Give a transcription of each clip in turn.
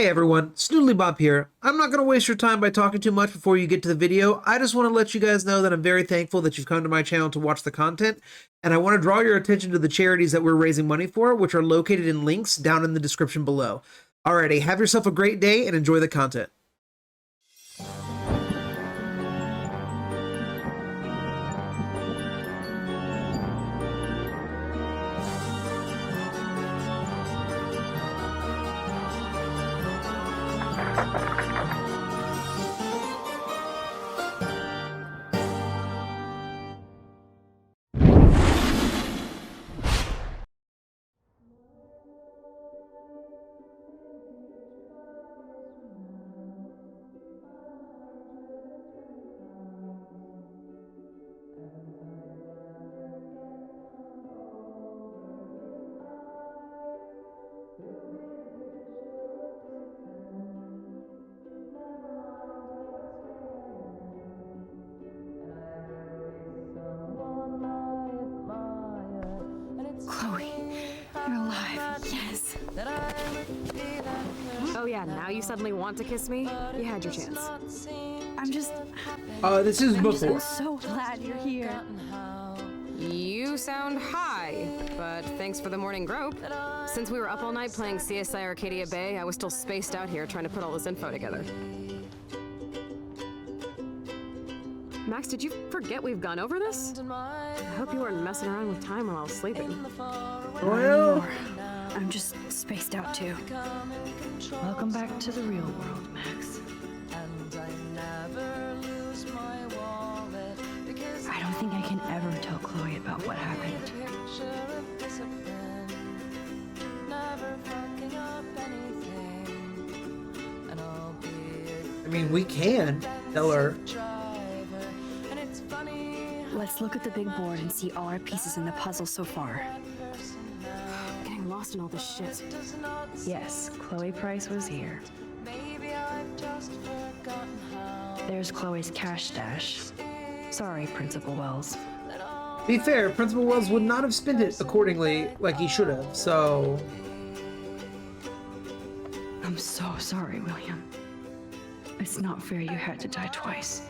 Hey everyone, Snoodly Bob here. I'm not going to waste your time by talking too much before you get to the video. I just want to let you guys know that I'm very thankful that you've come to my channel to watch the content, and I want to draw your attention to the charities that we're raising money for, which are located in links down in the description below. Alrighty, have yourself a great day and enjoy the content. Chloe, you're alive. Yes. Oh yeah, now you suddenly want to kiss me? You had your chance. This is before. I'm so glad you're here. You sound high, but thanks for the morning grope. Since we were up all night playing CSI Arcadia Bay, I was still spaced out here trying to put all this info together. Max, did you forget we've gone over this? I hope you weren't messing around with time while I was sleeping. Well, I'm just spaced out too. Welcome back to the real world, Max. I don't think I can ever tell Chloe about what happened. I mean, we can tell her. Let's look at the big board and see all our pieces in the puzzle so far. I'm getting lost in all this shit. Yes, Chloe Price was here. There's Chloe's cash stash. Sorry, Principal Wells. Be fair, Principal Wells would not have spent it accordingly like he should have, so... I'm so sorry, William. It's not fair you had to die twice.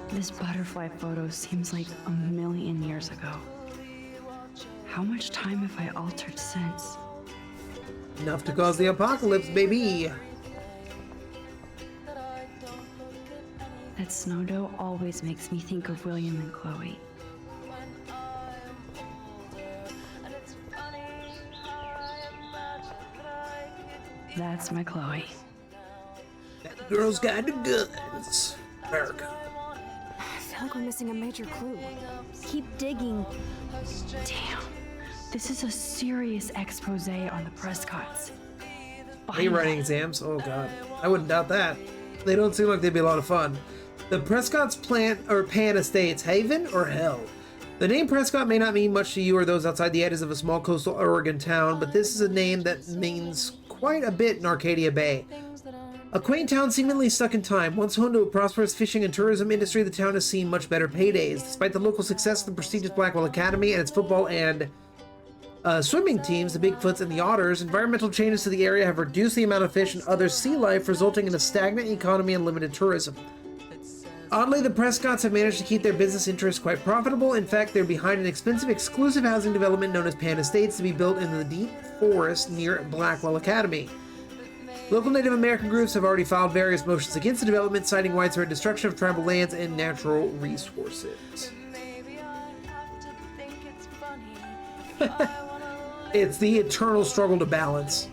This butterfly photo seems like a million years ago. How much time have I altered since? Enough to cause the apocalypse, baby! That snow dough always makes me think of William and Chloe. That's my Chloe. That girl's got the goods. America. I feel like we're missing a major clue. Keep digging. Damn. This is a serious expose on the Prescotts. Are you writing exams? Oh god. I wouldn't doubt that. They don't seem like they'd be a lot of fun. The Prescott's Pan Estates, Haven or Hell? The name Prescott may not mean much to you or those outside the edges of a small coastal Oregon town, but this is a name that means quite a bit in Arcadia Bay. A quaint town seemingly stuck in time. Once home to a prosperous fishing and tourism industry, the town has seen much better paydays. Despite the local success of the prestigious Blackwell Academy and its football and swimming teams, the Bigfoots and the Otters, environmental changes to the area have reduced the amount of fish and other sea life, resulting in a stagnant economy and limited tourism. Oddly, the Prescotts have managed to keep their business interests quite profitable. In fact, they're behind an expensive exclusive housing development known as Pan Estates to be built in the deep forest near Blackwell Academy. Local Native American groups have already filed various motions against the development, citing widespread destruction of tribal lands and natural resources. It's the eternal struggle to balance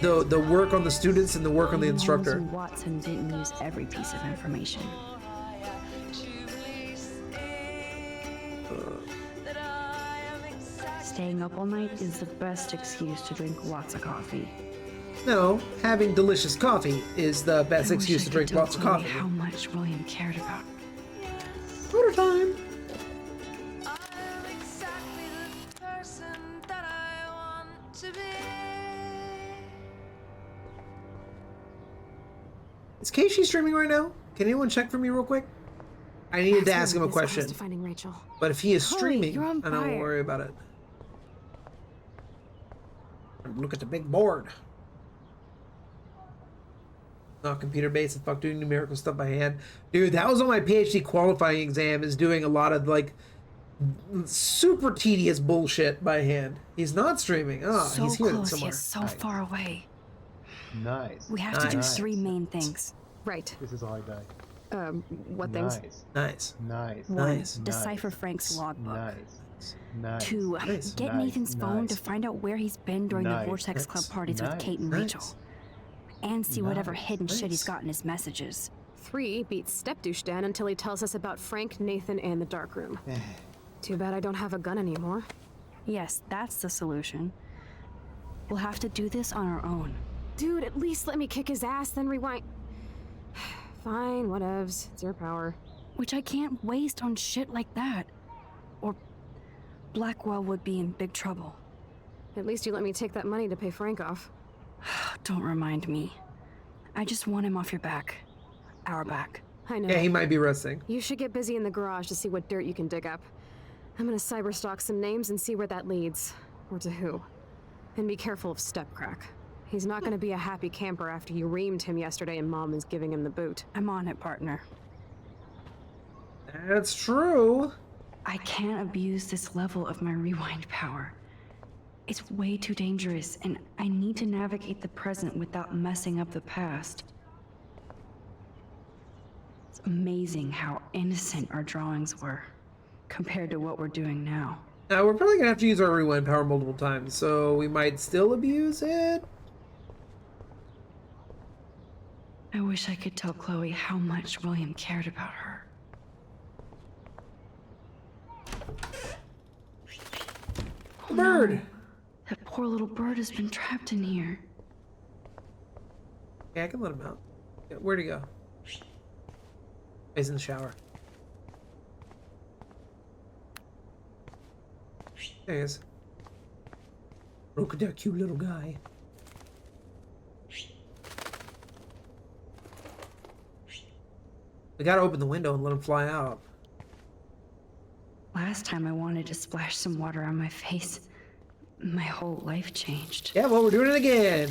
the work on the students and the work on the instructor. Holmes and Watson didn't use every piece of information. Staying up all night is the best excuse to drink lots of coffee. No, having delicious coffee is the best excuse to drink lots of coffee. How much William cared about. Photo time! Is Casey streaming right now? Can anyone check for me real quick? I needed to That's ask him a this close question. to finding Rachel. But if he is Chloe, streaming, you're on I don't fire. worry about it. Look at the big board. Not computer based and fuck doing numerical stuff by hand. Dude, that was on my PhD qualifying exam, is doing a lot of like super tedious bullshit by hand. He's not streaming. Oh, So he's here close, somewhere. yet so far away. Nice. We have to do Nice. 3 main things. Right. This is all I got. What things? Nice. Nice. Nice. 1. Nice. Decipher Frank's logbook. Nice. Nice. 2. Nice. Get Nice. Nathan's phone to Nice. find out where he's been during the Nice. Vortex Club Nice. parties with Kate and Nice. Rachel. And see whatever Nice. hidden shit he's Nice. got in his messages. 3, beat Step Douche Dan until he tells us about Frank, Nathan, and the dark room. Too bad I don't have a gun anymore. Yes, that's the solution. We'll have to do this on our own. Dude, at least let me kick his ass, then rewind. Fine, whatevs. It's your power. Which I can't waste on shit like that. Or Blackwell would be in big trouble. At least you let me take that money to pay Frank off. Don't remind me. I just want him off your back. Our back. I know. Yeah, he might be resting. You should get busy in the garage to see what dirt you can dig up. I'm gonna cyberstalk some names and see where that leads. Or to who. And be careful of Stepcrack. He's not gonna be a happy camper after you reamed him yesterday and Mom is giving him the boot. I'm on it, partner. That's true. I can't abuse this level of my rewind power. It's way too dangerous, and I need to navigate the present without messing up the past. It's amazing how innocent our drawings were, compared to what we're doing now. Now, we're probably gonna have to use our rewind power multiple times, so we might still abuse it. I wish I could tell Chloe how much William cared about her. Oh, Bird! no. That poor little bird has been trapped in here. Yeah, I can let him out. Yeah, where'd he go? He's in the shower. There he is. Look at that cute little guy. We gotta open the window and let him fly out. Last time I wanted to splash some water on my face. My whole life changed. Yeah, well, we're doing it again.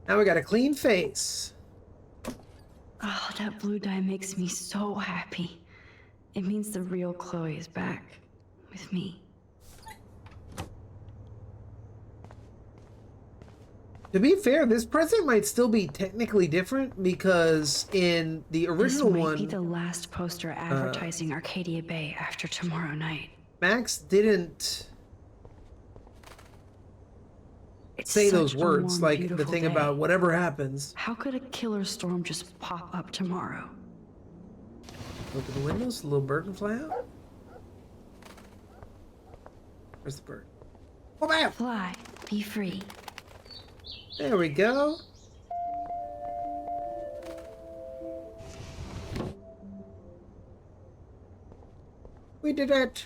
Now we got a clean face. Oh, that blue dye makes me so happy. It means the real Chloe is back. With me. To be fair, this present might still be technically different because in the original This might one, be the last poster advertising Arcadia Bay after tomorrow night. Max didn't It's say such those a words, warm, like the beautiful thing day. about whatever happens. How could a killer storm just pop up tomorrow? Open the windows, the little bird can fly out. Where's the bird? Oh, bam! Fly, be free. There we go. We did it.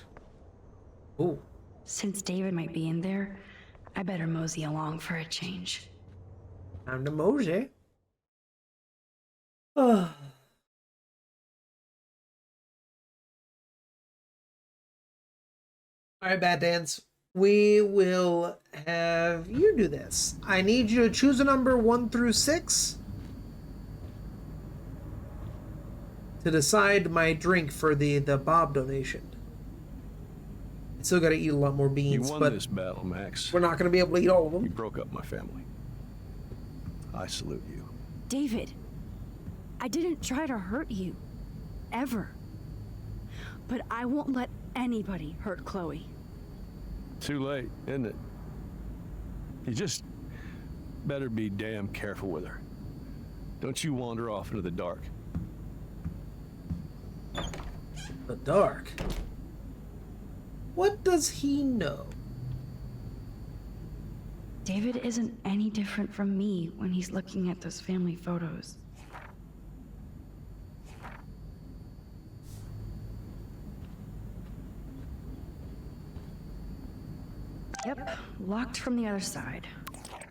Ooh. Since David might be in there, I better mosey along for a change. Time to mosey. Oh. Alright, Bad Dance. We will have you do this. I need you to choose a number 1 through 6 to decide my drink for the Bob donation. I still gotta eat a lot more You beans, won but this battle, Max. we're not gonna be able to eat all of You them. broke up my family. I salute you. David, I didn't try to hurt you. Ever. But I won't let anybody hurt Chloe. Too late, isn't it? You just better be damn careful with her. Don't you wander off into the dark. The dark. What does he know? David isn't any different from me when he's looking at those family photos. Yep, locked from the other side.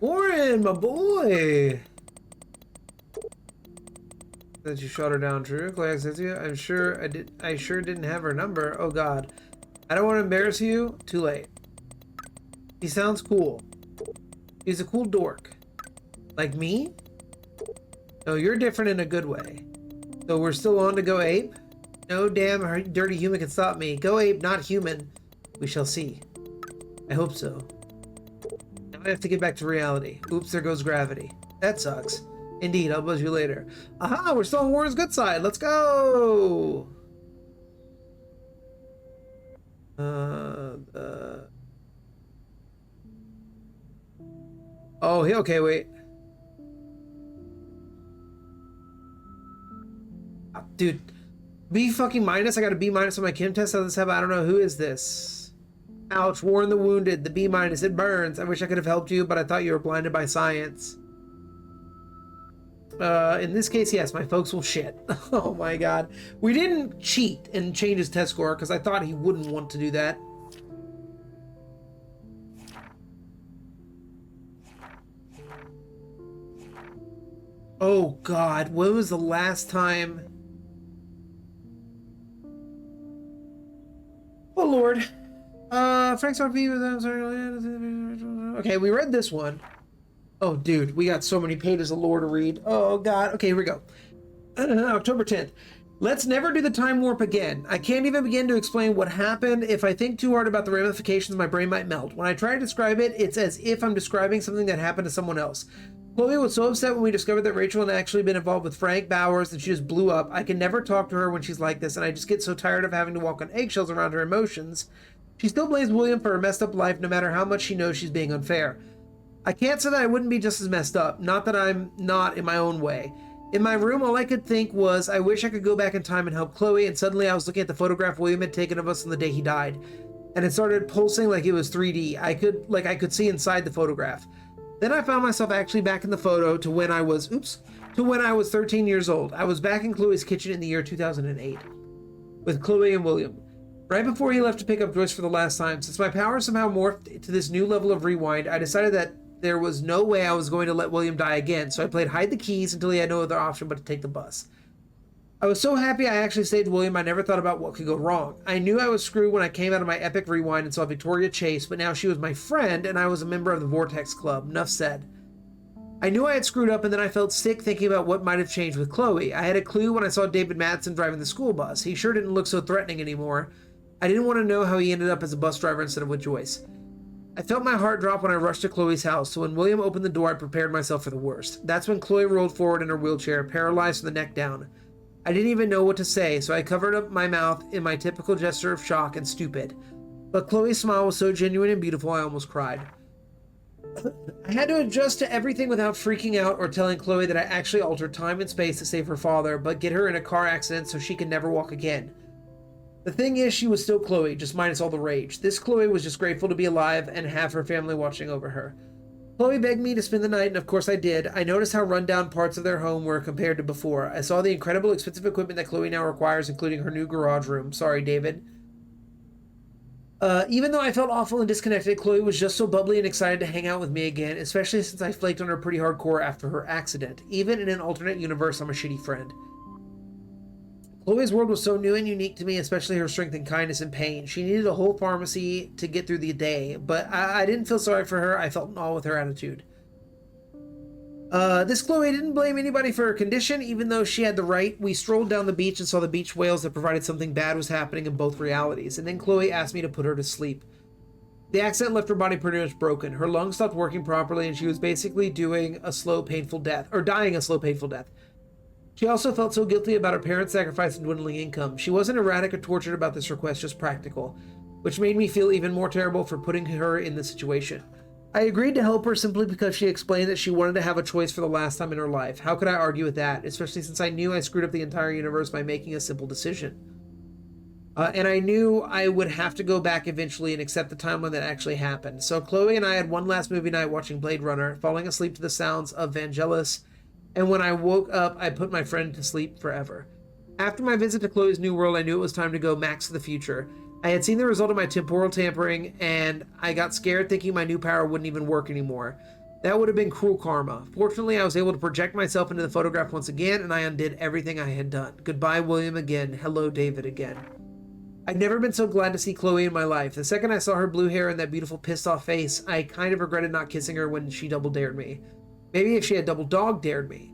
Warren, my boy. That you shot her down, true? Chloe says to you, I'm sure I did. I sure didn't have her number. Oh God, I don't want to embarrass you. Too late. He sounds cool. He's a cool dork. Like me? No, you're different in a good way. So we're still on to go ape? No damn dirty human can stop me. Go ape, not human. We shall see. I hope so. Now I have to get back to reality. Oops, there goes gravity. That sucks. Indeed, I'll buzz you later. Aha, we're still on Warren's good side. Let's go! Oh, okay, wait. Dude, B fucking minus? I got a B minus on my chem test. How does this happen? I don't know. Who is this? Ouch, Warren the Wounded, the B minus. It burns. I wish I could have helped you, but I thought you were blinded by science. In this case, yes, my folks will shit. Oh my God. We didn't cheat and change his test score because I thought he wouldn't want to do that. Oh God, when was the last time? Oh Lord. Frank's RP was, I'm sorry. Okay, we read this one. Oh dude, we got so many pages of lore to read. Oh God. Okay, here we go. October 10th. Let's never do the time warp again. I can't even begin to explain what happened. If I think too hard about the ramifications, my brain might melt. When I try to describe it, it's as if I'm describing something that happened to someone else. Chloe was so upset when we discovered that Rachel had actually been involved with Frank Bowers that she just blew up. I can never talk to her when she's like this, and I just get so tired of having to walk on eggshells around her emotions. She still blames William for her messed up life no matter how much she knows she's being unfair. I can't say that I wouldn't be just as messed up, not that I'm not in my own way. In my room, all I could think was, I wish I could go back in time and help Chloe, and suddenly I was looking at the photograph William had taken of us on the day he died. And it started pulsing like it was 3D. I could see inside the photograph. Then I found myself actually back in the photo to when I was 13 years old. I was back in Chloe's kitchen in the year 2008 with Chloe and William. Right before he left to pick up Joyce for the last time, since my power somehow morphed to this new level of rewind, I decided that there was no way I was going to let William die again, so I played hide the keys until he had no other option but to take the bus. I was so happy I actually saved William I never thought about what could go wrong. I knew I was screwed when I came out of my epic rewind and saw Victoria Chase, but now she was my friend and I was a member of the Vortex Club. Enough said. I knew I had screwed up and then I felt sick thinking about what might have changed with Chloe. I had a clue when I saw David Madsen driving the school bus. He sure didn't look so threatening anymore. I didn't want to know how he ended up as a bus driver instead of with Joyce. I felt my heart drop when I rushed to Chloe's house, so when William opened the door I prepared myself for the worst. That's when Chloe rolled forward in her wheelchair, paralyzed from the neck down. I didn't even know what to say, so I covered up my mouth in my typical gesture of shock and stupid. But Chloe's smile was so genuine and beautiful I almost cried. I had to adjust to everything without freaking out or telling Chloe that I actually altered time and space to save her father, but get her in a car accident so she could never walk again. The thing is, she was still Chloe, just minus all the rage. This Chloe was just grateful to be alive and have her family watching over her. Chloe begged me to spend the night, and of course I did. I noticed how run-down parts of their home were compared to before. I saw the incredible expensive equipment that Chloe now requires, including her new garage room. Sorry, David. Even though I felt awful and disconnected, Chloe was just so bubbly and excited to hang out with me again, especially since I flaked on her pretty hardcore after her accident. Even in an alternate universe, I'm a shitty friend. Chloe's world was so new and unique to me, especially her strength and kindness in pain. She needed a whole pharmacy to get through the day, but I didn't feel sorry for her. I felt in awe with her attitude. This Chloe didn't blame anybody for her condition, even though she had the right. We strolled down the beach and saw the beach whales that provided something bad was happening in both realities, and then Chloe asked me to put her to sleep. The accident left her body pretty much broken. Her lungs stopped working properly, and she was basically dying a slow, painful death. She also felt so guilty about her parents' sacrifice and dwindling income. She wasn't erratic or tortured about this request, just practical, which made me feel even more terrible for putting her in this situation. I agreed to help her simply because she explained that she wanted to have a choice for the last time in her life. How could I argue with that, especially since I knew I screwed up the entire universe by making a simple decision? And I knew I would have to go back eventually and accept the timeline that actually happened. So Chloe and I had one last movie night watching Blade Runner, falling asleep to the sounds of Vangelis, and when I woke up, I put my friend to sleep forever. After my visit to Chloe's new world, I knew it was time to go Max to the future. I had seen the result of my temporal tampering, and I got scared thinking my new power wouldn't even work anymore. That would have been cruel karma. Fortunately, I was able to project myself into the photograph once again, and I undid everything I had done. Goodbye, William again. Hello, David again. I'd never been so glad to see Chloe in my life. The second I saw her blue hair and that beautiful pissed-off face, I kind of regretted not kissing her when she double-dared me. Maybe if she had double-dog-dared me.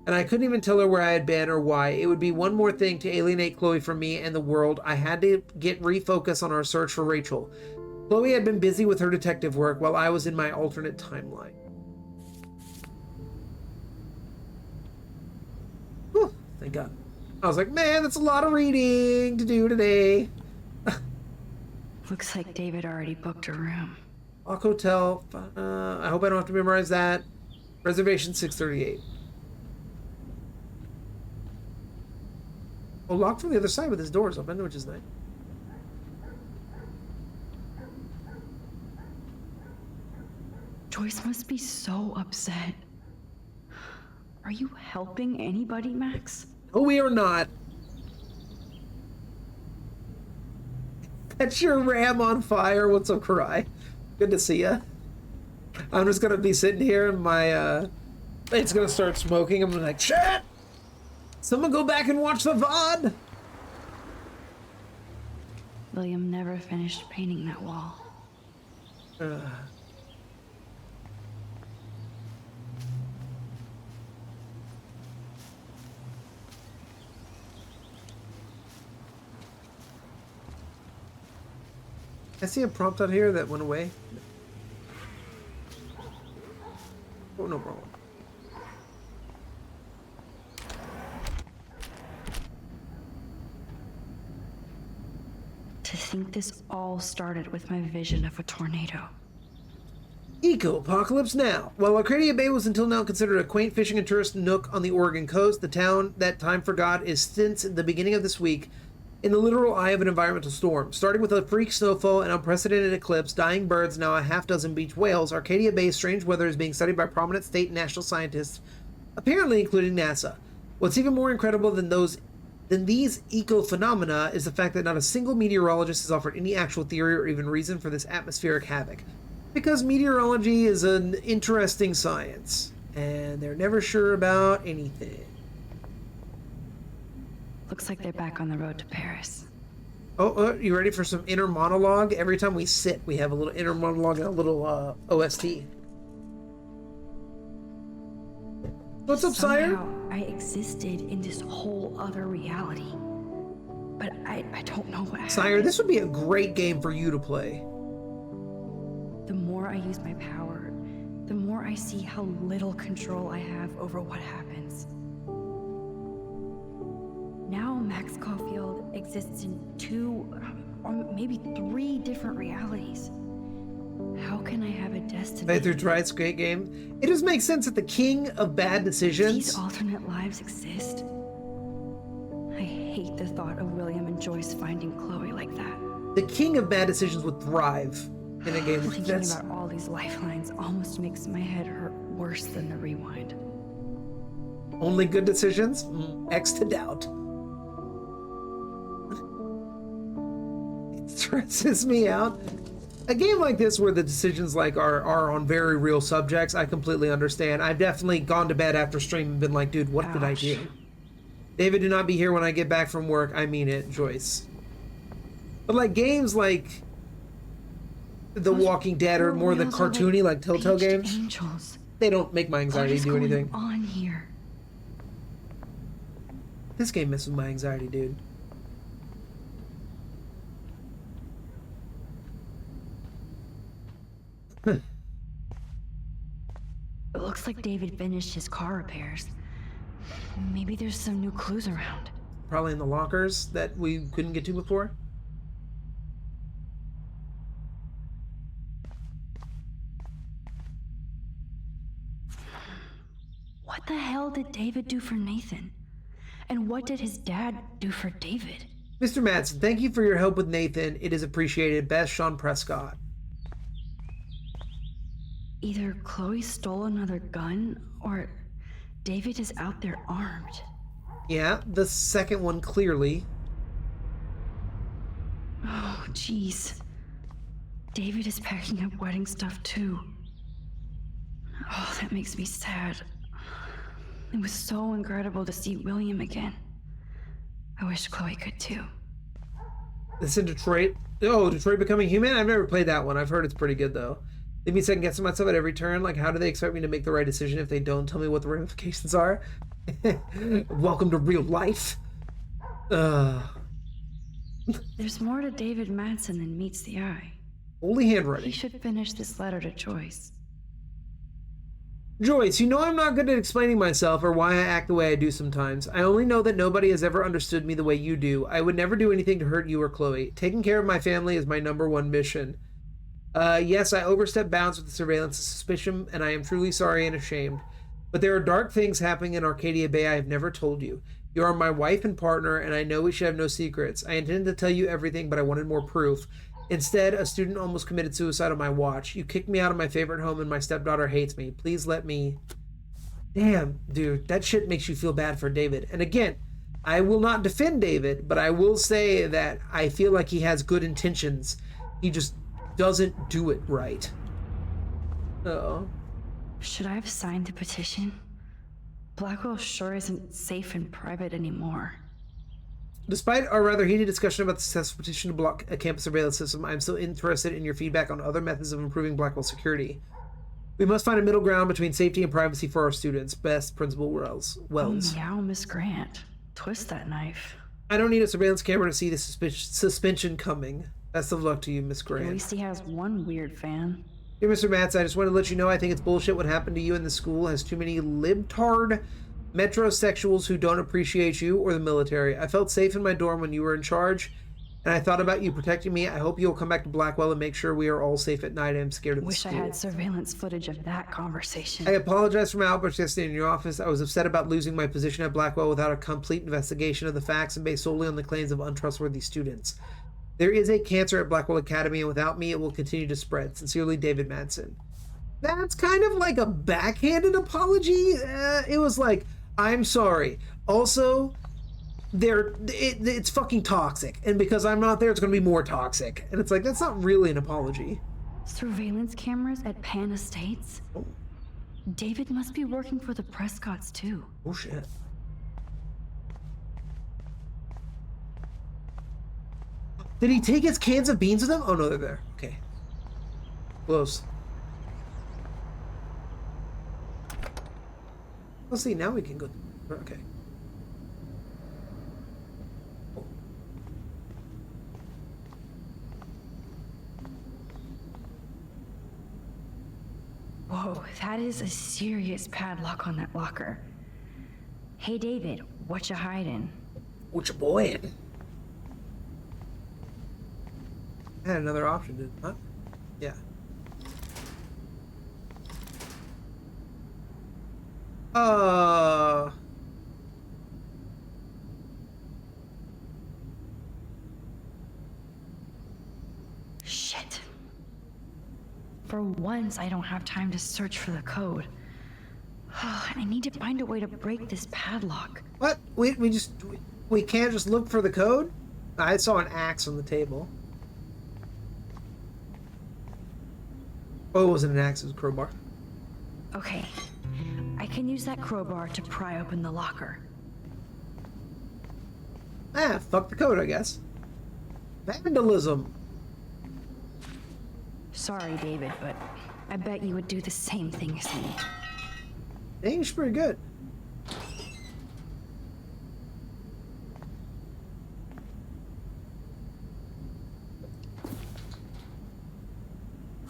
And I couldn't even tell her where I had been or why. It would be one more thing to alienate Chloe from me and the world. I had to get refocused on our search for Rachel. Chloe had been busy with her detective work while I was in my alternate timeline. Whew, thank God. I was like, man, that's a lot of reading to do today. Looks like David already booked a room. Lock Hotel. I hope I don't have to memorize that. Reservation 638. Oh, locked from the other side with his doors open, which is nice. Joyce must be so upset. Are you helping anybody, Max? Oh, we are not. That's your ram on fire. What's up, Karai? Good to see ya. I'm just gonna be sitting here and my it's gonna start smoking. I'm like, shit! Someone go back and watch the VOD! William never finished painting that wall. I see a prompt on here that went away. Oh, no problem. To think this all started with my vision of a tornado. Eco-apocalypse now. While Arcadia Bay was until now considered a quaint fishing and tourist nook on the Oregon coast, the town that time forgot is since the beginning of this week in the literal eye of an environmental storm. Starting with a freak snowfall and unprecedented eclipse, dying birds, now a half-dozen beach whales, Arcadia Bay's strange weather is being studied by prominent state and national scientists, apparently including NASA. What's even more incredible than these eco-phenomena is the fact that not a single meteorologist has offered any actual theory or even reason for this atmospheric havoc. Because meteorology is an interesting science, and they're never sure about anything. Looks like they're back on the road to Paris. Oh, you ready for some inner monologue? Every time we sit, we have a little inner monologue and a little OST. What's up, Sire? Somehow I existed in this whole other reality. But I don't know what happened. Sire, this would be a great game for you to play. The more I use my power, the more I see how little control I have over what happens. Now Max Caulfield exists in 2 or maybe 3 different realities. How can I have a destiny? Play through Tried's great game. It just makes sense that the king of bad decisions. These alternate lives exist. I hate the thought of William and Joyce finding Chloe like that. The king of bad decisions would thrive in a game like Thinking this. about all these lifelines almost makes my head hurt worse than the rewind. Only good decisions? X to doubt. It stresses me out. A game like this where the decisions are on very real subjects, I completely understand. I've definitely gone to bed after stream and been like, dude, what did I do? David, do not be here when I get back from work. I mean it, Joyce. But like games like The Walking Dead or more the cartoony like Telltale games, Angels. they don't make my anxiety do anything. What is going on here? This game messes with my anxiety, dude. It looks like David finished his car repairs. Maybe there's some new clues around. Probably in the lockers that we couldn't get to before. What the hell did David do for Nathan? And what did his dad do for David? Mr. Madsen, thank you for your help with Nathan. It is appreciated. Best, Sean Prescott. Either Chloe stole another gun, or David is out there armed. Yeah, the second one clearly. Oh, jeez. David is packing up wedding stuff too. Oh, that makes me sad. It was so incredible to see William again. I wish Chloe could too. This in Detroit. Oh, Detroit Becoming Human? I've never played that one. I've heard it's pretty good, though. Leave me second guessing myself at every turn. Like, how do they expect me to make the right decision if they don't tell me what the ramifications are? Welcome to real life. There's more to David Madsen than meets the eye. Holy He handwriting. should finish this letter to Joyce. Joyce, you know I'm not good at explaining myself or why I act the way I do sometimes. I only know that nobody has ever understood me the way you do. I would never do anything to hurt you or Chloe. Taking care of my family is my #1 mission. Yes, I overstepped bounds with the surveillance and suspicion, and I am truly sorry and ashamed. But there are dark things happening in Arcadia Bay I have never told you. You are my wife and partner, and I know we should have no secrets. I intended to tell you everything, but I wanted more proof. Instead, a student almost committed suicide on my watch. You kicked me out of my favorite home, and my stepdaughter hates me. Please let me... Damn, dude, that shit makes you feel bad for David. And again, I will not defend David, but I will say that I feel like he has good intentions. He just doesn't do it right. Uh-oh. Should I have signed the petition? Blackwell sure isn't safe and private anymore. Despite our rather heated discussion about the successful petition to block a campus surveillance system, I am still interested in your feedback on other methods of improving Blackwell security. We must find a middle ground between safety and privacy for our students. Best, Principal Wells. Oh, meow, Miss Grant. Twist that knife. I don't need a surveillance camera to see the suspension coming. Best of luck to you, Miss At Grant. least he has one weird fan. Dear Mr. Matz, I just want to let you know I think it's bullshit what happened to you in the school has too many libtard metrosexuals who don't appreciate you or the military. I felt safe in my dorm when you were in charge, and I thought about you protecting me. I hope you'll come back to Blackwell and make sure we are all safe at night. I'm scared of the Wish school. I had surveillance footage of that conversation. I apologize for my outburst yesterday in your office. I was upset about losing my position at Blackwell without a complete investigation of the facts and based solely on the claims of untrustworthy students. There is a cancer at Blackwell Academy, and without me, it will continue to spread. Sincerely, David Madsen. That's kind of like a backhanded apology. It was like, I'm sorry. Also, it's fucking toxic, and because I'm not there, it's going to be more toxic. And it's like, that's not really an apology. Surveillance cameras at Pan Estates? Oh. David must be working for the Prescotts, too. Oh, shit. Did he take his cans of beans with him? Oh, no, they're there. Okay. Close. Let's see, now we can go. Okay. Whoa, that is a serious padlock on that locker. Hey, David, what you hiding? What your boy in? I had another option, didn't I? Yeah. Shit. For once, I don't have time to search for the code. I need to find a way to break this padlock. What? We can't just look for the code? I saw an axe on the table. Oh, it wasn't an axe, it was a crowbar. Okay. I can use that crowbar to pry open the locker. Ah, fuck the code, I guess. Vandalism. Sorry, David, but I bet you would do the same thing as me. English pretty good.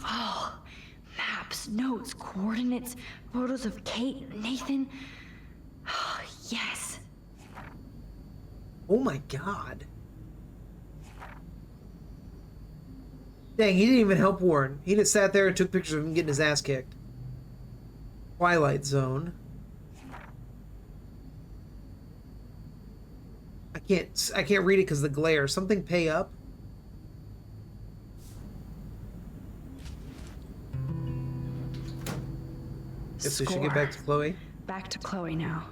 Oh, maps, notes, coordinates, photos of Kate, Nathan. Oh, yes. Oh my god. Dang, he didn't even help Warren. He just sat there and took pictures of him getting his ass kicked. Twilight Zone. I can't read it because of the glare. Something pay up. Guess we should get back to Chloe. Back to Chloe now.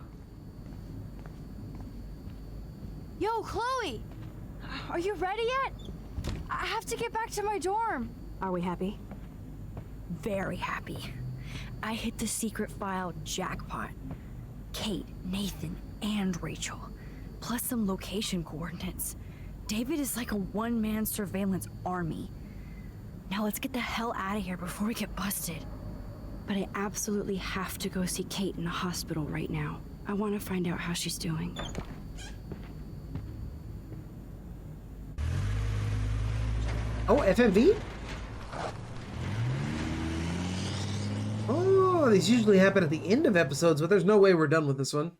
Yo, Chloe! Are you ready yet? I have to get back to my dorm. Are we happy? Very happy. I hit the secret file jackpot. Kate, Nathan, and Rachel. Plus some location coordinates. David is like a one-man surveillance army. Now let's get the hell out of here before we get busted. But I absolutely have to go see Kate in the hospital right now. I want to find out how she's doing. Oh, FMV? Oh, these usually happen at the end of episodes, but there's no way we're done with this one.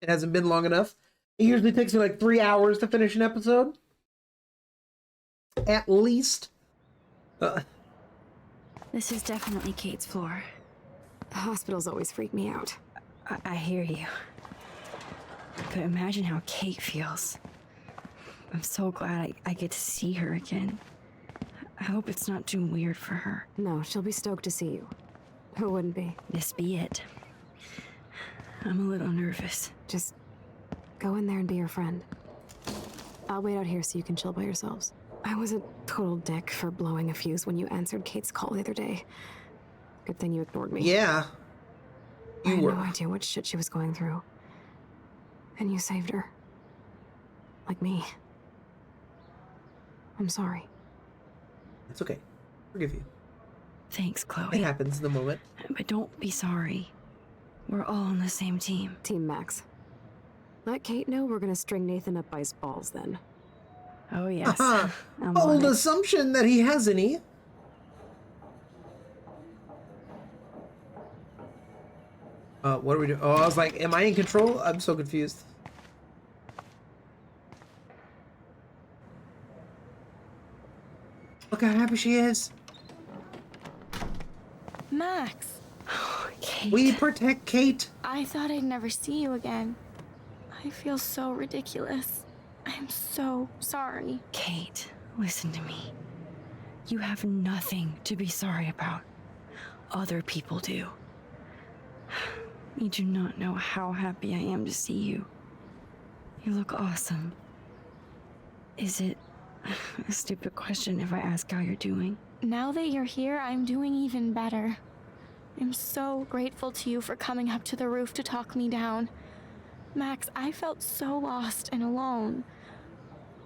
It hasn't been long enough. It usually takes me like 3 hours to finish an episode. At least. This is definitely Kate's floor. Hospitals always freak me out. I hear you. But imagine how Kate feels. I'm so glad I get to see her again. I hope it's not too weird for her. No, she'll be stoked to see you. Who wouldn't be? This be it. I'm a little nervous. Just go in there and be your friend. I'll wait out here so you can chill by yourselves. I was a total dick for blowing a fuse when you answered Kate's call the other day. Good thing you ignored me. Yeah. I You had were. no idea what shit she was going through. And you saved her. Like me. I'm sorry. It's okay. Forgive you. Thanks, It Chloe. happens in the moment. But don't be sorry. We're all on the same team. Team Max. Let Kate know we're gonna string Nathan up by his balls then. Oh, yes. Uh-huh. I'm Bold on it. assumption that he has any. What are we doing? Oh, I was like, am I in control? I'm so confused. Look how happy she is. Max, Kate. We protect Kate. I thought I'd never see you again. I feel so ridiculous. I'm so sorry. Kate, listen to me. You have nothing to be sorry about. Other people do. You do not know how happy I am to see you. You look awesome. Is it a stupid question if I ask how you're doing? Now that you're here, I'm doing even better. I'm so grateful to you for coming up to the roof to talk me down. Max, I felt so lost and alone.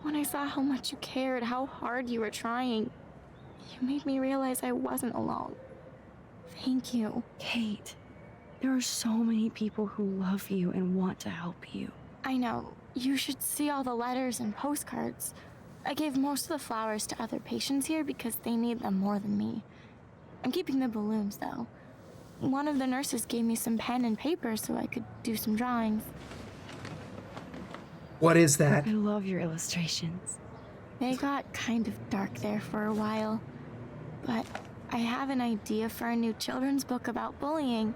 When I saw how much you cared, how hard you were trying, you made me realize I wasn't alone. Thank you. Kate, there are so many people who love you and want to help you. I know. You should see all the letters and postcards. I gave most of the flowers to other patients here because they need them more than me. I'm keeping the balloons, though. One of the nurses gave me some pen and paper so I could do some drawings. What is that? I love your illustrations. They got kind of dark there for a while. But I have an idea for a new children's book about bullying.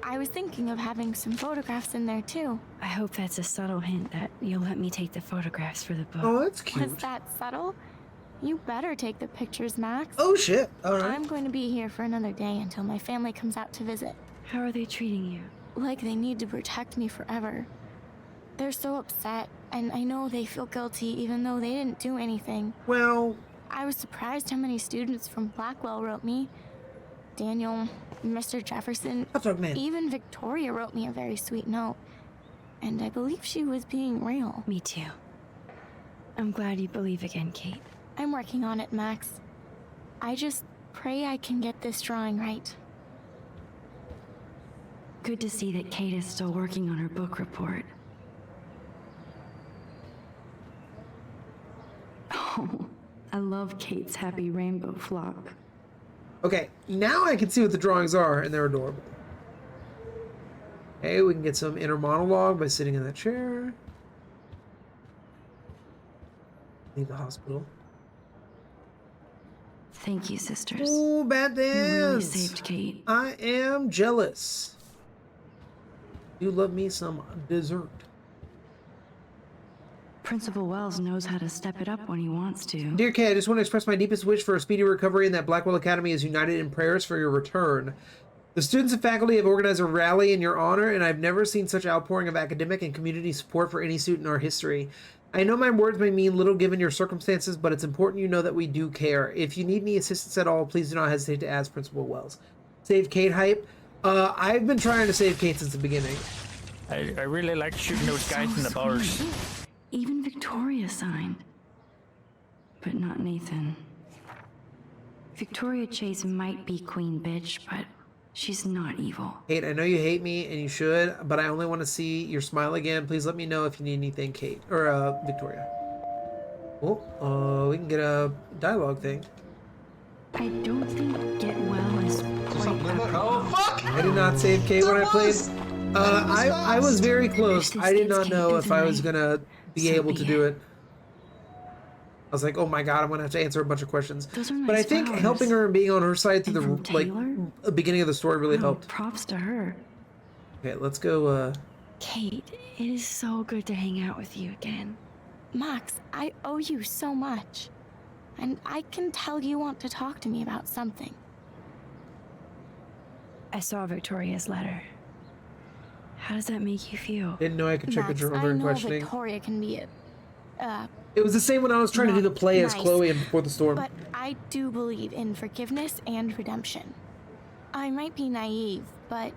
I was thinking of having some photographs in there, too. I hope that's a subtle hint that you'll let me take the photographs for the book. Oh, that's Was cute. that subtle? You better take the pictures, Max. Oh, shit. All right. I'm going to be here for another day until my family comes out to visit. How are they treating you? Like they need to protect me forever. They're so upset, and I know they feel guilty even though they didn't do anything. Well, I was surprised how many students from Blackwell wrote me. Daniel, Mr. Jefferson, hot dog man. even Victoria wrote me a very sweet note. And I believe she was being real. Me too. I'm glad you believe again, Kate. I'm working on it, Max. I just pray I can get this drawing right. Good to see that Kate is still working on her book report. Oh, I love Kate's happy rainbow flock. Okay, now I can see what the drawings are, and they're adorable. Okay, we can get some inner monologue by sitting in that chair. Leave the hospital. Thank you, sisters. Oh, bad You really dance. saved Kate. I am jealous. You love me some dessert. Principal Wells knows how to step it up when he wants to. Dear Kay, I just want to express my deepest wish for a speedy recovery and that Blackwell Academy is united in prayers for your return. The students and faculty have organized a rally in your honor, and I've never seen such outpouring of academic and community support for any student in our history. I know my words may mean little given your circumstances, but it's important you know that we do care. If you need any assistance at all, please do not hesitate to ask Principal Wells. save Kate hype. I've been trying to save Kate since the beginning. I really like shooting those guys in the bars. sweet. Even Victoria signed. But not Nathan. Victoria Chase might be queen bitch, but she's not evil. Kate, I know you hate me and you should, but I only want to see your smile again. Please let me know if you need anything, Kate. Or, Victoria. Oh, we can get a dialogue thing. I don't think get well is quite Oh, fuck! I did not save Kate when I played. I was very close. I did not know if I was gonna be able to do it. I was like, oh my god, I'm gonna have to answer a bunch of questions. Those are But I nice think flowers. helping her and being on her side through And the from like Taylor? beginning of the story really helped. Props to her. Okay, let's go. Kate, it is so good to hang out with you again. Max, I owe you so much. And I can tell you want to talk to me about something. I saw Victoria's letter. How does that make you feel? Didn't know I could check the Max, journal I during know questioning. Victoria can be It was the same when I was trying to do the not play as nice, Chloe in Before the Storm. but I do believe in forgiveness and redemption. I might be naive, but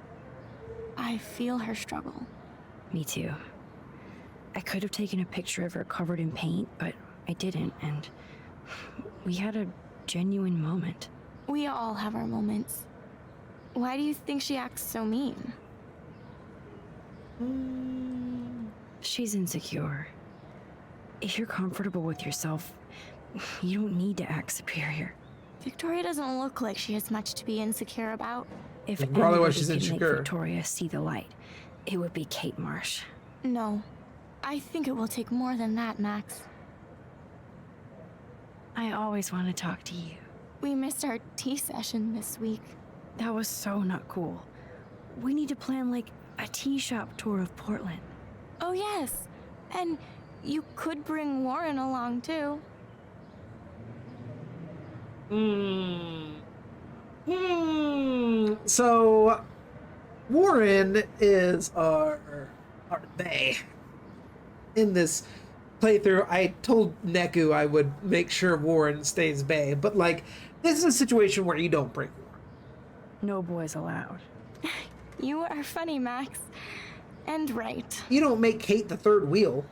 I feel her struggle. Me too. I could have taken a picture of her covered in paint, but I didn't, and we had a genuine moment. We all have our moments. Why do you think she acts so mean? She's insecure. If you're comfortable with yourself, you don't need to act superior. Victoria doesn't look like she has much to be insecure about. If That's probably why anybody she's can insecure. make Victoria see the light, it would be Kate Marsh. No. I think it will take more than that, Max. I always want to talk to you. We missed our tea session this week. That was so not cool. We need to plan like a tea shop tour of Portland. Oh, yes. And you could bring Warren along, too. So, Warren is our bae. In this playthrough, I told Neku I would make sure Warren stays bae, but like, this is a situation where you don't bring Warren. No boys allowed. You are funny, Max. And right. You don't make Kate the third wheel.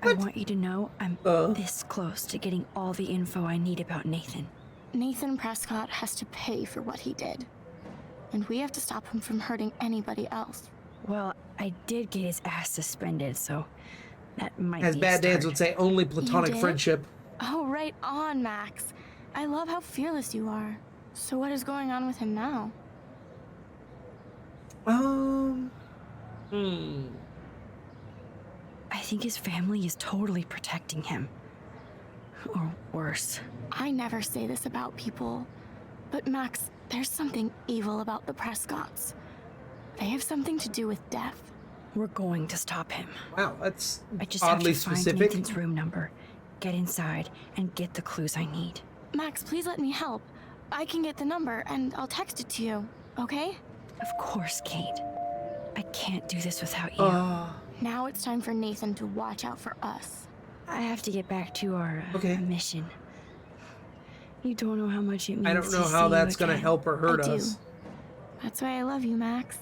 I want you to know I'm Uh. this close to getting all the info I need about Nathan. Nathan Prescott has to pay for what he did. And we have to stop him from hurting anybody else. Well, I did get his ass suspended, so that might As be a Bad Dads start. would say, only platonic did? friendship. Oh, right on, Max. I love how fearless you are. So what is going on with him now? I think his family is totally protecting him. Or worse. I never say this about people, but Max, there's something evil about the Prescotts. They have something to do with death. We're going to stop him. Wow, that's I just oddly have to find specific. Nathan's room number, get inside, and get the clues I need. Max, please let me help. I can get the number and I'll text it to you, okay? Of course, Kate. I can't do this without you. Now it's time for Nathan to watch out for us. I have to get back to our Okay. mission. You don't know how much it means I don't know to how see that's you gonna again. help or hurt I do. us. That's why I love you, Max.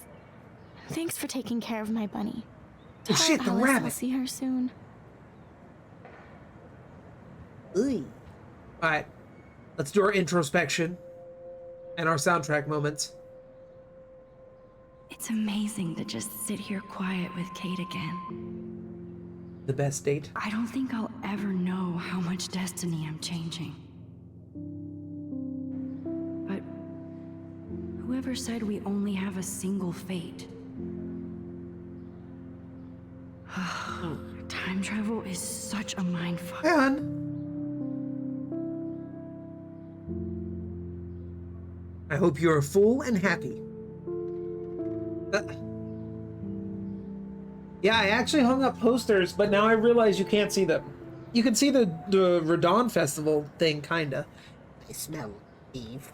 Thanks for taking care of my bunny. Oh, Tell shit, the Alice I'll rabbit. see her soon. Alright, let's do our introspection and our soundtrack moments. It's amazing to just sit here quiet with Kate again. The best date. I don't think I'll ever know how much destiny I'm changing. But whoever said we only have a single fate? Time travel is such a mindfuck. And I hope you are full and happy. Yeah, I actually hung up posters, but now I realize you can't see them. You can see the Radon Festival thing, kinda. I smell beef.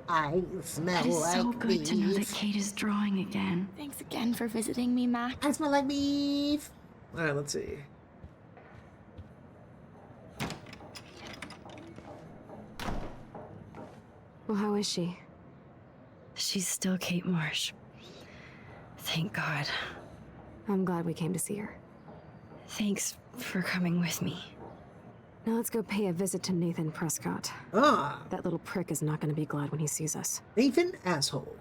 I smell It is like so good to know that beef. Kate is drawing again. Thanks again for visiting me, Max. I smell like beef. Alright, let's see. Well, how is she? she's still Kate Marsh. Thank God. I'm glad we came to see her. Thanks for coming with me. Now let's go pay a visit to Nathan Prescott. Ah, That little prick is not going to be glad when he sees us. Nathan asshole.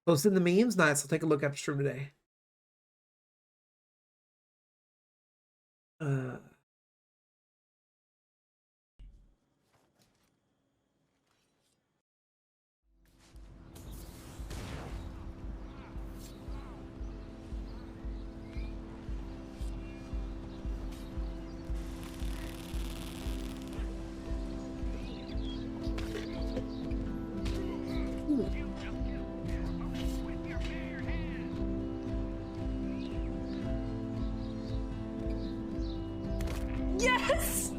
Posted the memes? Nice, I'll take a look after stream today. Yes!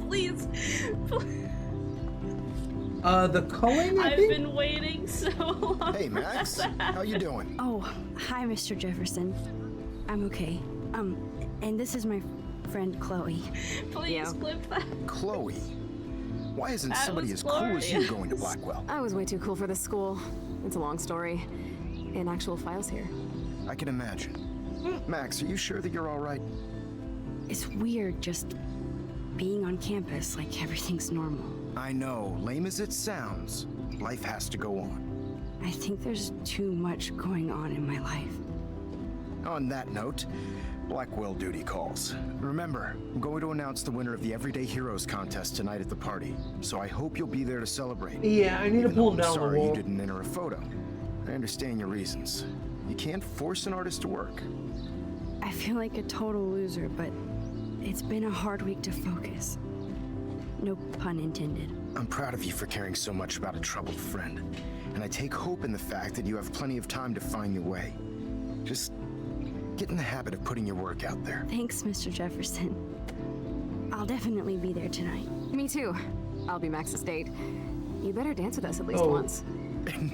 Please. The culling, I I've think? been waiting so long. Hey, Max. How you doing? Oh, hi, Mr. Jefferson. I'm okay. And this is my friend Chloe. Please clip that. Chloe. Why isn't That somebody was as cool as you glorious. going to Blackwell? I was way too cool for this school. It's a long story. In actual files here. I can imagine. Max, are you sure that you're all right? It's weird just being on campus like everything's normal. I know, lame as it sounds, life has to go on. I think there's too much going on in my life. On that note, Blackwell duty calls. Remember, I'm going to announce the winner of the Everyday Heroes contest tonight at the party, so I hope you'll be there to celebrate. Yeah, I need to Even pull though him I'm down the sorry you wall. didn't enter a photo. I understand your reasons. You can't force an artist to work. I feel like a total loser, but it's been a hard week to focus. No pun intended. I'm proud of you for caring so much about a troubled friend, and I take hope in the fact that you have plenty of time to find your way. Just get in the habit of putting your work out there. Thanks, Mr. Jefferson. I'll definitely be there tonight. Me too. I'll be Max's date. You better dance with us at least Oh. once.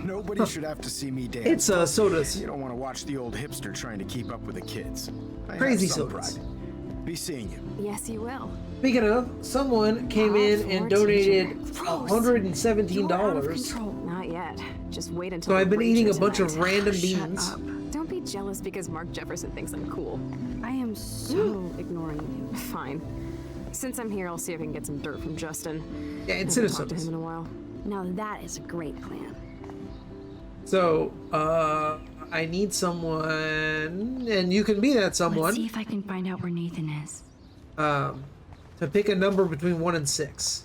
Nobody should have to see me dance. It's sodas. You don't want to watch the old hipster trying to keep up with the kids. I Crazy have some sodas. pride. Be seeing you. Yes, you will. Speaking of, someone came Ah, in and floor donated teacher. Gross. $117. You're out of control. Not yet. Just wait until So I've the been eating a rager bunch of tonight. random Shut beans. up. Don't be jealous because Mark Jefferson thinks I'm cool. I am so ignoring you. Fine. Since I'm here, I'll see if I can get some dirt from Justin. Yeah, I it's haven't talked to citizens. him in a while. Now that is a great plan. So, I need someone, and you can be that Let's see someone, if I can find out where Nathan is. to pick a number between 1 and 6.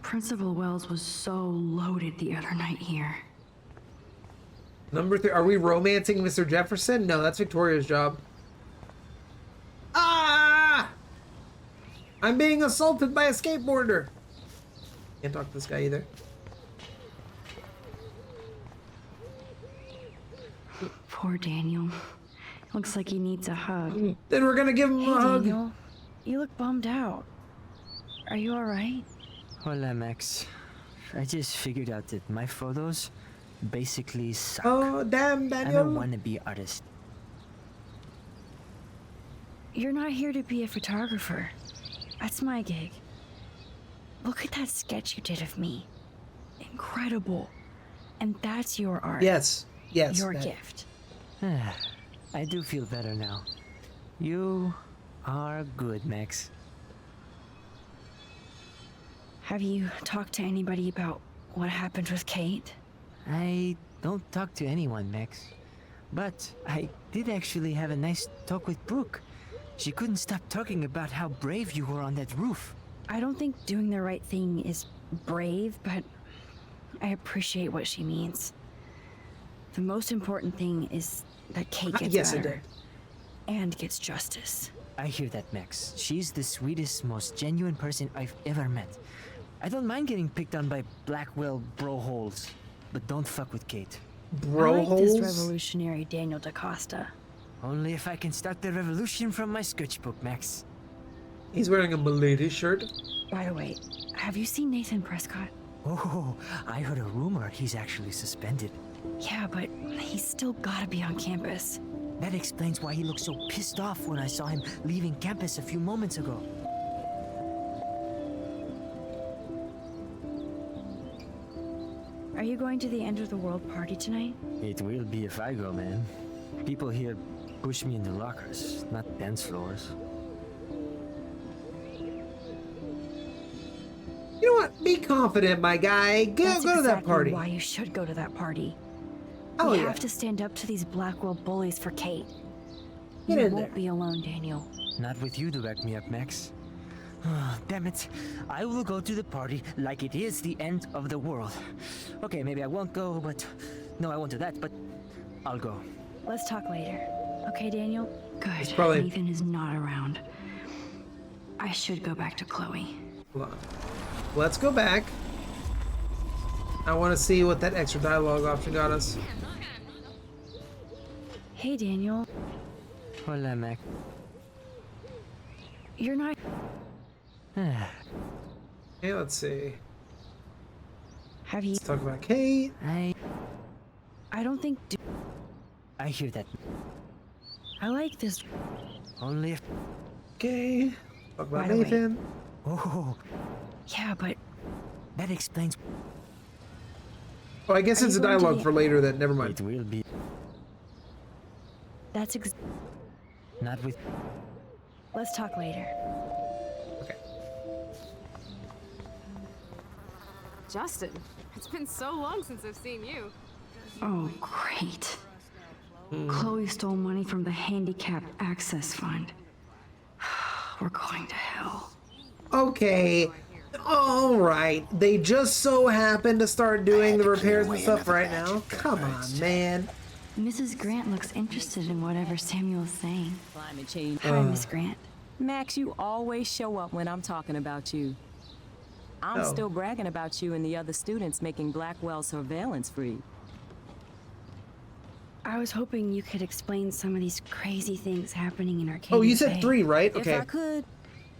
Principal Wells was so loaded the other night here. Number 3, are we romancing Mr. Jefferson? No, that's Victoria's job. Ah! I'm being assaulted by a skateboarder. Can't talk to this guy either. Poor Daniel. Looks like he needs a hug. Then we're gonna give him Hey, a hug. Daniel. You look bummed out. Are you alright? Hola, Max. I just figured out that my photos basically suck. Oh, damn, I'm a Daniel. wannabe artist. You're not here to be a photographer. That's my gig. Look at that sketch you did of me. Incredible. And that's your art. Yes, yes. Your that- gift. I do feel better now. You are good, Max. Have you talked to anybody about what happened with Kate? I don't talk to anyone, Max. But I did actually have a nice talk with Brooke. She couldn't stop talking about how brave you were on that roof. I don't think doing the right thing is brave, but I appreciate what she means. The most important thing is that Kate gets Yes, I better did. and gets justice. I hear that, Max. She's the sweetest, most genuine person I've ever met. I don't mind getting picked on by Blackwell bro-holes, but don't fuck with Kate. Bro I like this holes? revolutionary Daniel DaCosta. Only if I can start the revolution from my sketchbook, Max. He's wearing a milady shirt. By the way, have you seen Nathan Prescott? Oh, I heard a rumor he's actually suspended. Yeah, but he's still gotta be on campus. That explains why he looked so pissed off when I saw him leaving campus a few moments ago. Are you going to the end of the world party tonight? It will be if I go, man. People here push me into lockers, not dance floors. You know what? Be confident, my guy. Go That's to that exactly party. why you should go to that party. Oh, we yeah. have to stand up to these Blackwell bullies for Kate. Get You in won't there. be alone, Daniel. Not with you to back me up, Max. Damn it. I will go to the party like it is the end of the world. Okay, maybe I won't go, but... No, I won't do that, but I'll go. Let's talk later. Okay, Daniel? Good. probably- Nathan is not around. I should go back to Chloe. Hold on. Let's go back. I want to see what that extra dialogue option got us. Hey, Daniel. Hola, Mac. You're not... Okay, let's see. Have you... Let's talk about Kate. I don't think... I hear that. I like this... Only if... Okay. Talk about By the way- Nathan. Oh, Yeah, but... that explains... Oh, I guess Are it's a you going to dialogue the- for later then. Never mind. It will be... That's Not with... Let's talk later. Okay. Justin, it's been so long since I've seen you. Oh, great. Chloe stole money from the Handicapped Access Fund. We're going to hell. Okay. All right. They just so happen to start doing the repairs and stuff right now. Come on, man. Mrs. Grant looks interested in whatever Samuel's saying. Climate change. Hi, Miss Grant. Max, you always show up when I'm talking about you. I'm Oh. still bragging about you and the other students making Blackwell surveillance free. I was hoping you could explain some of these crazy things happening in Arcadia Oh, you said Bay. 3, right? If Okay. I could,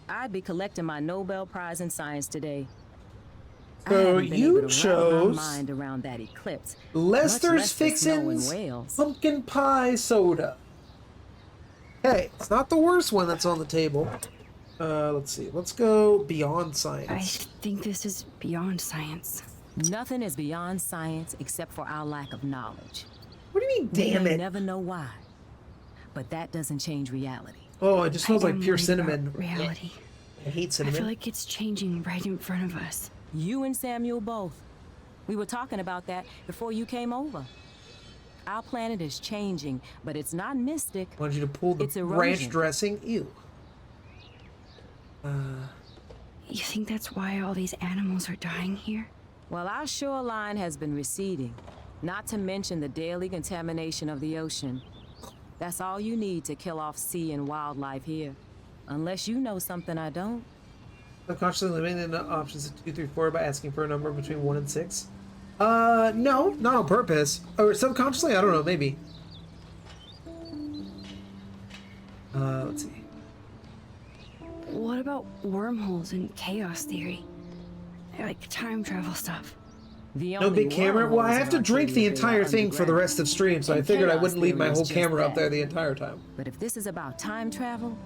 I'd be collecting my Nobel Prize in Science today. I So haven't been you able to wrap chose my mind around that eclipse. Lester's much less the snow in Fixins Wales. Pumpkin Pie Soda. Okay, it's not the worst one that's on the table. Let's see. Let's go Beyond I Science. think this is beyond science. Nothing is beyond science except for our lack of knowledge. What do you mean, We damn may it? never know why, but that doesn't change reality. Oh, it just smells I like am pure worried cinnamon. about reality. I hate I cinnamon. feel like it's changing right in front of us. You and Samuel both. We were talking about that before you came over. Our planet is changing, but it's not mystic. I wanted you to pull the It's ranch erosion. dressing. Ew. You think that's why all these animals are dying here? Well, our shoreline has been receding, not to mention the daily contamination of the ocean. That's all you need to kill off sea and wildlife here. Unless you know something I don't. Subconsciously limiting the options of 2, 3, 4 by asking for a number between 1 and 6. No, not on purpose. Or subconsciously, I don't know, maybe. Let's see. What about wormholes and chaos theory? Like time travel stuff. The No only big camera? Well, I wormholes have in to drink the Arcadia Bay entire are thing for the underground. rest of stream, so I And figured I chaos wouldn't leave my theory is whole just camera up that. there the entire time. But if this is about time travel,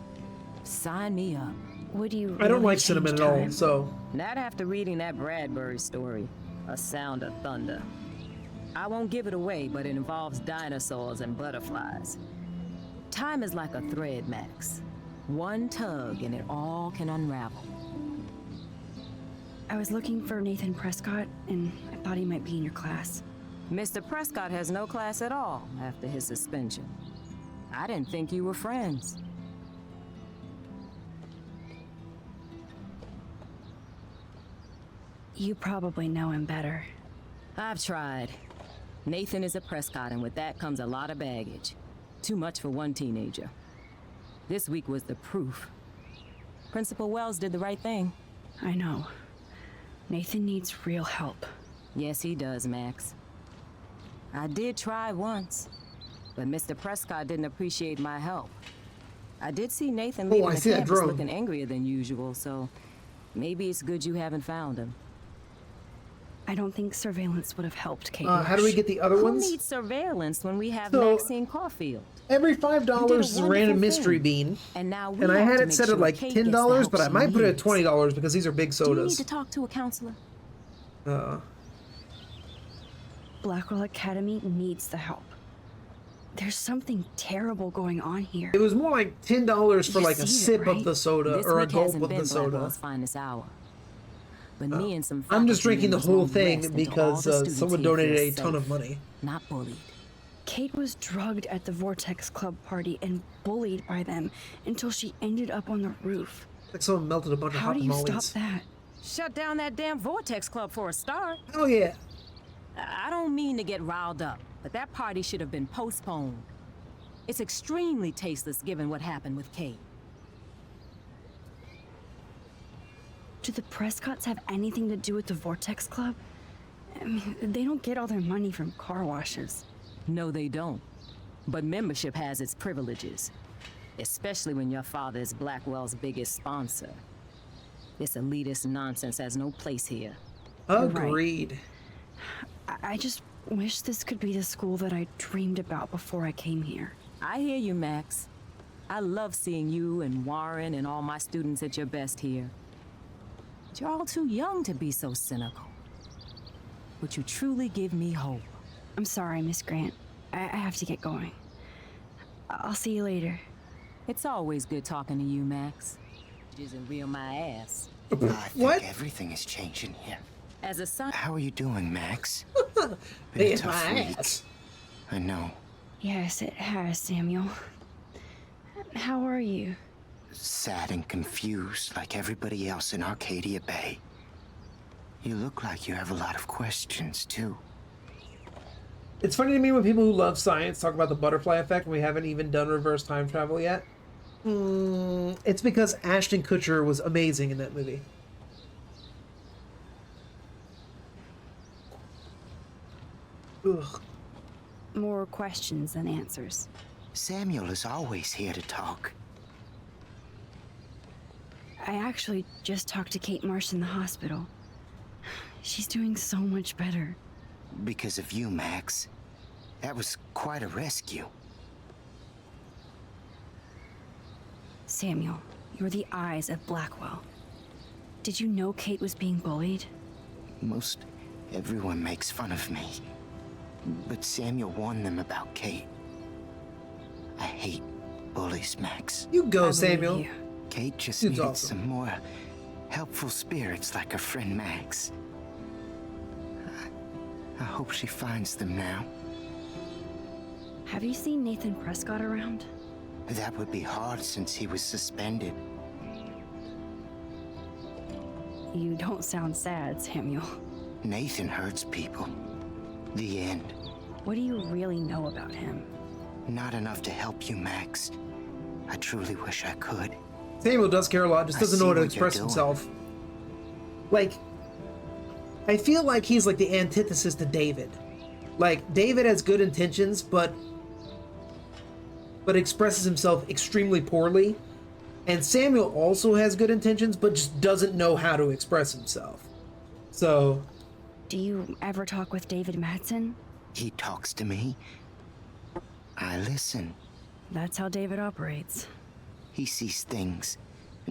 sign me up. Would you? I don't really like cinnamon change at all, time? so... Not after reading that Bradbury story, A Sound of Thunder. I won't give it away, but it involves dinosaurs and butterflies. Time is like a thread, Max. One tug and it all can unravel. I was looking for Nathan Prescott, and I thought he might be in your class. Mr. Prescott has no class at all after his suspension. I didn't think you were friends. You probably know him better. I've tried. Nathan is a Prescott, and with that comes a lot of baggage. Too much for one teenager. This week was the proof. Principal Wells did the right thing. I know. Nathan needs real help. Yes, he does, Max. I did try once, but Mr. Prescott didn't appreciate my help. I did see Nathan leaving I the see that campus drone. looking angrier than usual, so maybe it's good you haven't found him. I don't think surveillance would have helped Kate. how do we get the other Who ones? needs surveillance when we have So- Maxine Caulfield? Every $5 is a random wonderful mystery thing. bean. And now we And I have had to it make set at sure like Kate gets the $10, help but I she might put it at needs. $20 because these are big Do you need sodas. to talk to a counselor? Blackwell Academy needs the help. There's something terrible going on here. It was more like $10 for You like a see it, sip right? of the soda This or a week gulp hasn't of been the soda. Blackwell's finest hour. But me and some I'm just faculty drinking the members whole won't thing rest until all because the students someone here feel donated a ton safe, of money. Not bullied. Kate was drugged at the Vortex Club party and bullied by them until she ended up on the roof. Like someone melted a bunch of How hot do you tamales. stop that? Shut down that damn Vortex Club for a start. Oh yeah. I don't mean to get riled up, but that party should have been postponed. It's extremely tasteless given what happened with Kate. Do the Prescotts have anything to do with the Vortex Club? I mean, they don't get all their money from car washes. No, they don't. But membership has its privileges, especially when your father is Blackwell's biggest sponsor. This elitist nonsense has no place here. Agreed. I just wish this could be the school that I dreamed about before I came here. I hear you, Max. I love seeing you and Warren and all my students at your best here. But you're all too young to be so cynical. But you truly give me hope. I'm sorry, Miss Grant. I have to get going. I'll see you later. It's always good talking to you, Max. It isn't real my ass. I think everything is changing here. As a son... How are you doing, Max? Hey, Been a tough my week. ass. I know. Yes, it has, Samuel. How are you? Sad and confused like everybody else in Arcadia Bay. You look like you have a lot of questions, too. It's funny to me when people who love science talk about the butterfly effect and we haven't even done reverse time travel yet. It's because Ashton Kutcher was amazing in that movie. Ugh. More questions than answers. Samuel is always here to talk. I actually just talked to Kate Marsh in the hospital. She's doing so much better. Because of you, Max. That was quite a rescue. Samuel, you're the eyes of Blackwell. Did you know Kate was being bullied? Most everyone makes fun of me. But Samuel warned them about Kate. I hate bullies, Max. You go, Samuel. Kate just Dude's needed awesome. some more helpful spirits like her friend Max. I hope she finds them now. Have you seen Nathan Prescott around? That would be hard since he was suspended. You don't sound sad, Samuel. Nathan hurts people. The end. What do you really know about him? Not enough to help you, Max. I truly wish I could. Samuel does care a lot, just I doesn't see know how to what you're express doing. himself. Like, I feel like he's like the antithesis to David. Like, David has good intentions, but expresses himself extremely poorly. And Samuel also has good intentions, but just doesn't know how to express himself. So... Do you ever talk with David Madsen? He talks to me. I listen. That's how David operates. He sees things,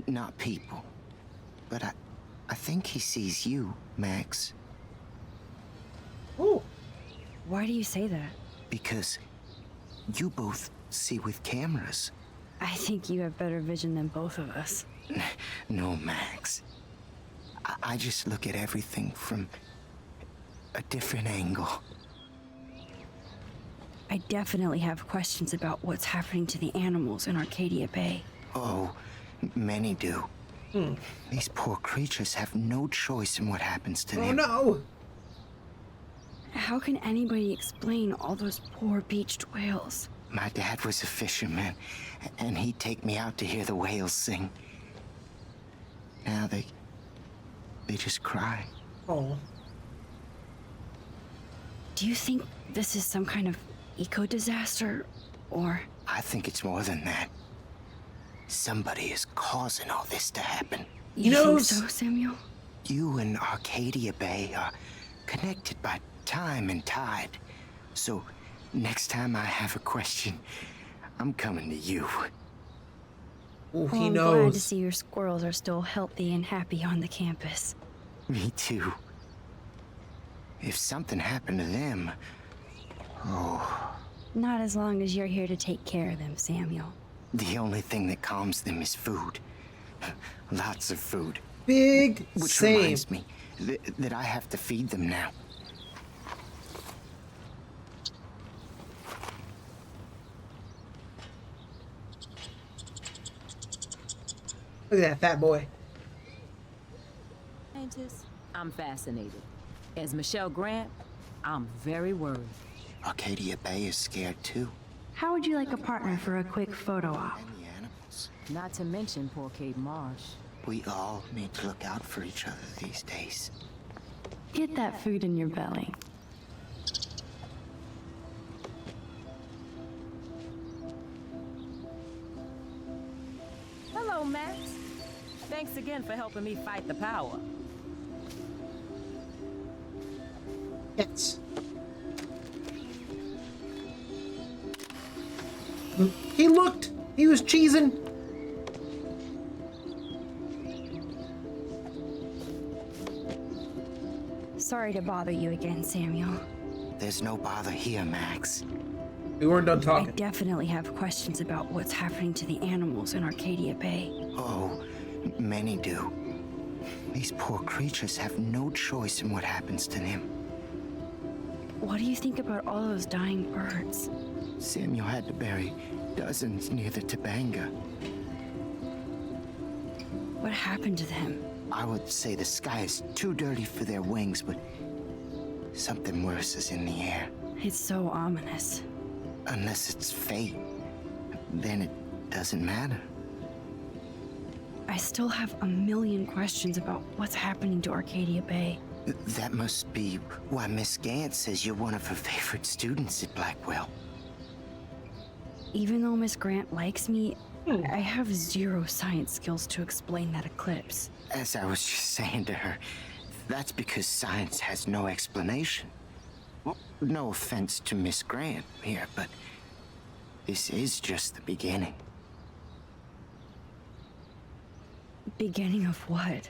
not people. But I think he sees you, Max. Oh. Why do you say that? Because you both see with cameras. I think you have better vision than both of us. No, Max. I just look at everything from a different angle. I definitely have questions about what's happening to the animals in Arcadia Bay. Oh, many do. These poor creatures have no choice in what happens to them. Oh no! How can anybody explain all those poor beached whales? My dad was a fisherman, and he'd take me out to hear the whales sing. Now they just cry. Oh. Do you think this is some kind of eco-disaster, or... I think it's more than that. Somebody is causing all this to happen. You think so, Samuel? You and Arcadia Bay are connected by time and tide. So, next time I have a question, I'm coming to you. Oh, Well, he I'm glad to knows. see your squirrels are still healthy and happy on the campus. Me too. If something happened to them... Oh... Not as long as you're here to take care of them, Samuel. The only thing that calms them is food. Lots of food. Big Which same. reminds me that I have to feed them now. Look at that fat boy. I'm fascinated. As Michelle Grant, I'm very worried. Arcadia Bay is scared too. How would you like a partner for a quick photo op? And the animals. Not to mention poor Kate Marsh. We all need to look out for each other these days. Get that food in your belly. Hello, Max. Thanks again for helping me fight the power. Yes. He looked. He was cheesing. Sorry to bother you again, Samuel. There's no bother here, Max. We weren't done I talking. definitely have questions about what's happening to the animals in Arcadia Bay. Oh, many do. These poor creatures have no choice in what happens to them. What do you think about all those dying birds? Samuel had to bury dozens near the Tabanga. What happened to them? I would say the sky is too dirty for their wings, but something worse is in the air. It's so ominous. Unless it's fate, then it doesn't matter. I still have a million questions about what's happening to Arcadia Bay. That must be why Miss Gant says you're one of her favorite students at Blackwell. Even though Miss Grant likes me, I have zero science skills to explain that eclipse. As I was just saying to her, that's because science has no explanation. Well, no offense to Miss Grant here, but this is just the beginning. Beginning of what?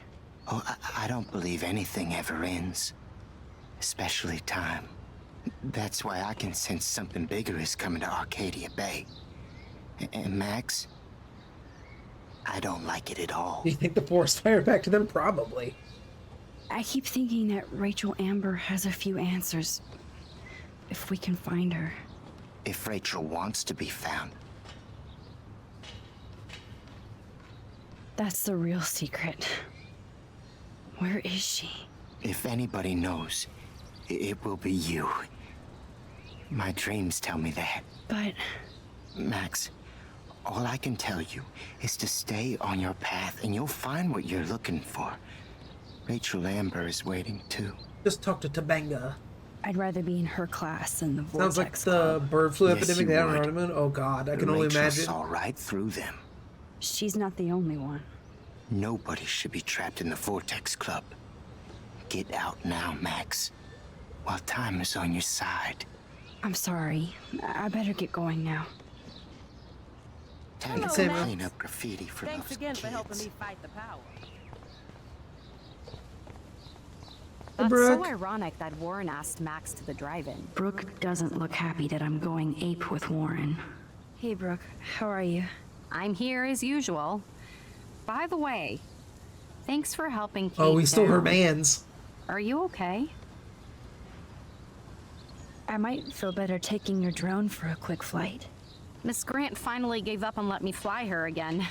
Oh, I don't believe anything ever ends. Especially time. That's why I can sense something bigger is coming to Arcadia Bay. And Max, I don't like it at all. Do you think the forest fire back to them? Probably. I keep thinking that Rachel Amber has a few answers. If we can find her. If Rachel wants to be found. That's the real secret. Where is she? If anybody knows, it will be you. My dreams tell me that. But... Max, all I can tell you is to stay on your path and you'll find what you're looking for. Rachel Amber is waiting too. Just talk to Tabanga. I'd rather be in her class than the Vortex Sounds like the bird flu Yes, epidemic you they have in would. Arnhem. Oh god, I can only Rachel imagine. saw right through them. She's not the only one. Nobody should be trapped in the Vortex Club. Get out now, Max, while time is on your side. I'm sorry. I better get going now. Time to Hello, clean up graffiti for Thanks those again kids. for helping me fight the power. That's Brooke. so ironic that Warren asked Max to the drive-in. Brooke doesn't look happy that I'm going ape with Warren. Hey, Brooke. How are you? I'm here as usual. By the way, thanks for helping Kate Oh, we stole her down. mans. Are you okay? I might feel better taking your drone for a quick flight. Miss Grant finally gave up and let me fly her again.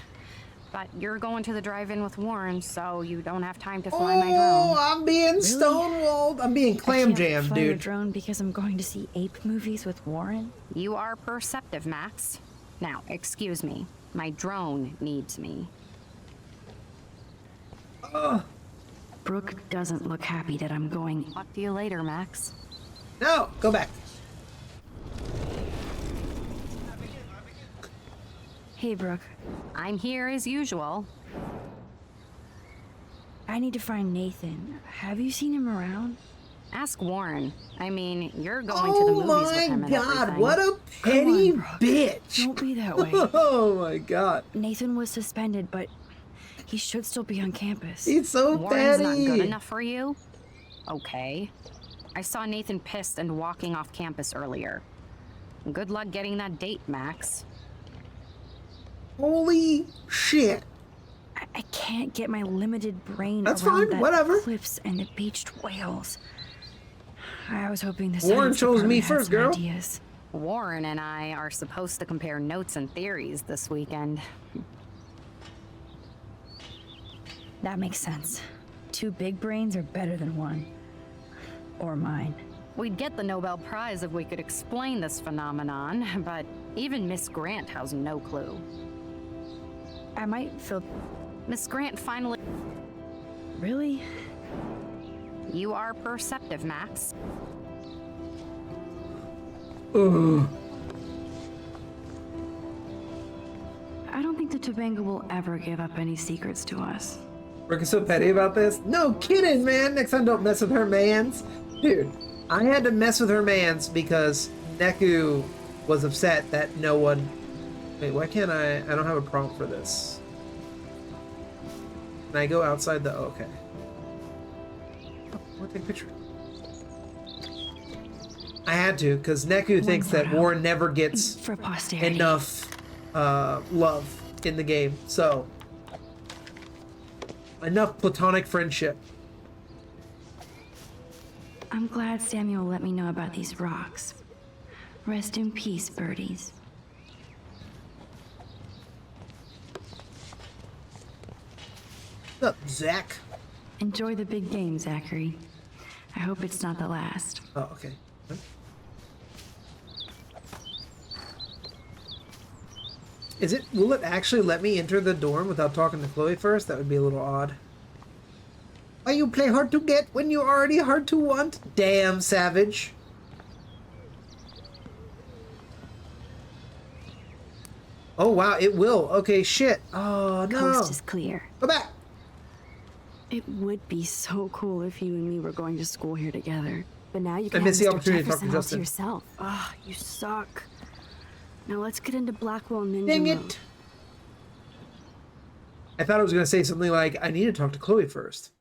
But you're going to the drive-in with Warren, so you don't have time to fly my Oh, drone. I'm being stonewalled. I'm being clam I can't jammed, fly a dude. drone because I'm going to see ape movies with Warren. You are perceptive, Max. Now, excuse me. My drone needs me. Brooke doesn't look happy that I'm going. Talk to you later, Max. No, go back. Hey, Brooke. I'm here as usual. I need to find Nathan. Have you seen him around? Ask Warren. I mean, you're going to the movies with him Oh my and god, everything. what a petty Come on, Brooke. bitch. Don't be that way. Oh my god. Nathan was suspended, but he should still be on campus. He's so Warren's not petty. good enough for you? Okay. I saw Nathan pissed and walking off campus earlier. Good luck getting that date, Max. Holy shit. I can't get my limited brain That's around fine, that whatever. cliffs and the beached whales. I was hoping the Warren science chose me department had first, some girl. ideas. Warren and I are supposed to compare notes and theories this weekend. That makes sense. 2 big brains are better than 1. Or mine. We'd get the Nobel Prize if we could explain this phenomenon, but even Miss Grant has no clue. I might feel... Miss Grant finally... Really? You are perceptive, Max. Ugh. I don't think the Tobanga will ever give up any secrets to us. Rick is so petty about this. No kidding, man. Next time, don't mess with her mans. Dude, I had to mess with her mans because Neku was upset that no one... Wait, why can't I don't have a prompt for this. Can I go outside the... Oh, okay. Oh, I want to take a picture. I had to, because Neku thinks that Warren never gets for posterity. enough love in the game. So, enough platonic friendship. I'm glad Samuel let me know about these rocks. Rest in peace, birdies. What's up, Zach? Enjoy the big game, Zachary. I hope it's not the last. Oh, okay. Is it? Will it actually let me enter the dorm without talking to Chloe first? That would be a little odd. Why you play hard to get when you're already hard to want? Damn, savage. Oh wow, it will. Okay, shit. Oh no. Coast is clear. Go back. It would be so cool if you and me were going to school here together. But now you I can missed have the Mr. opportunity to talk to Jefferson all to Justin. yourself. Ah, you suck. Now let's get into Blackwell Ninja Dang mode. it. I thought I was going to say something like, I need to talk to Chloe first.